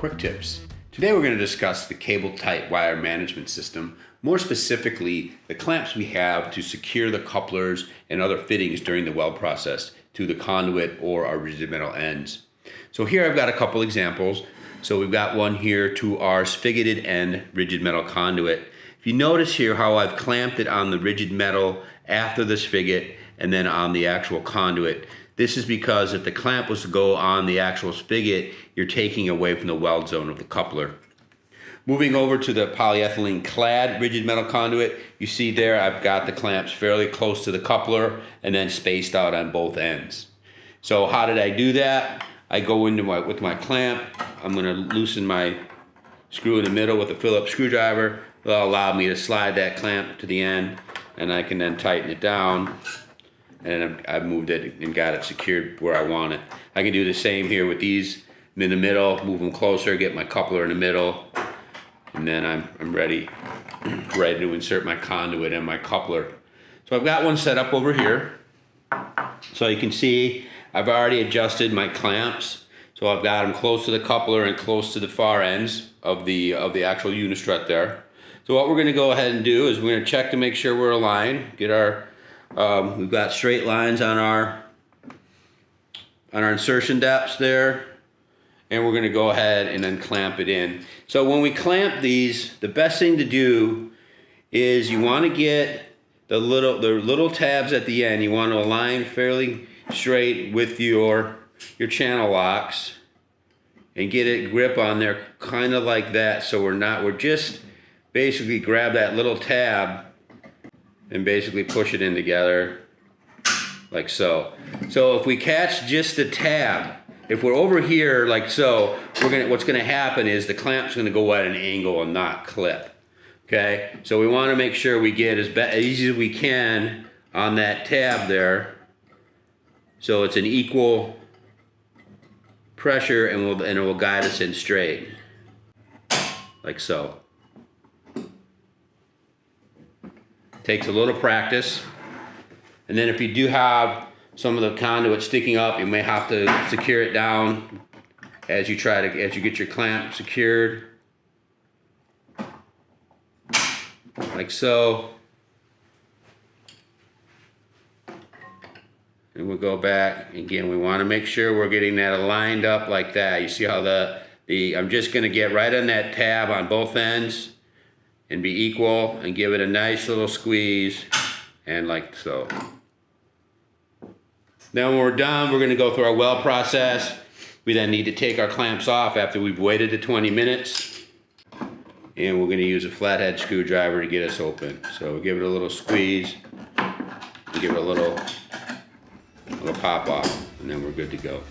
quick tips. Today we're going to discuss the Cabletight wire management system, more specifically the clamps we have to secure the couplers and other fittings during the weld process to the conduit or our rigid metal ends. So here I've got a couple examples. So we've got one here to our spigoted end rigid metal conduit. If you notice here how I've clamped it on the rigid metal after the spigot and then on the actual conduit. This is because if the clamp was to go on the actual spigot, you're taking away from the weld zone of the coupler. Moving over to the polyethylene clad rigid metal conduit, you see there I've got the clamps fairly close to the coupler and then spaced out on both ends. So how did I do that? I go into with my clamp. I'm going to loosen my screw in the middle with a Phillips screwdriver. That'll allow me to slide that clamp to the end, and I can then tighten it down. And I've moved it and got it secured where I want it. I can do the same here with these in the middle, move them closer, get my coupler in the middle, and then I'm ready to insert my conduit and my coupler. So I've got one set up over here. So you can see I've already adjusted my clamps. So I've got them close to the coupler and close to the far ends of the actual unistrut there. So what we're going to go ahead and do is we're going to check to make sure we're aligned, get our we've got straight lines on our insertion depths there, and we're going to go ahead and then clamp it in. So when we clamp these, the best thing to do is you want to get the little tabs at the end. You want to align fairly straight with your channel locks and get it grip on there kind of like that. So we're just basically grab that little tab and basically push it in together like so. So if we catch just the tab, if we're over here like so, what's gonna happen is the clamp's gonna go at an angle and not clip. Okay, so we want to make sure we get as easy as we can on that tab there, so it's an equal pressure, and it will guide us in straight, like so. Takes a little practice, and then if you do have some of the conduit sticking up, you may have to secure it down as you get your clamp secured, like so. And we'll go back again. We want to make sure we're getting that lined up like that. You see how I'm just going to get right on that tab on both ends and be equal and give it a nice little squeeze, and like so. Then when we're done, we're going to go through our weld process. We then need to take our clamps off after we've waited the 20 minutes. And we're going to use a flathead screwdriver to get us open. So we'll give it a little squeeze, and give it a little pop off, and then we're good to go.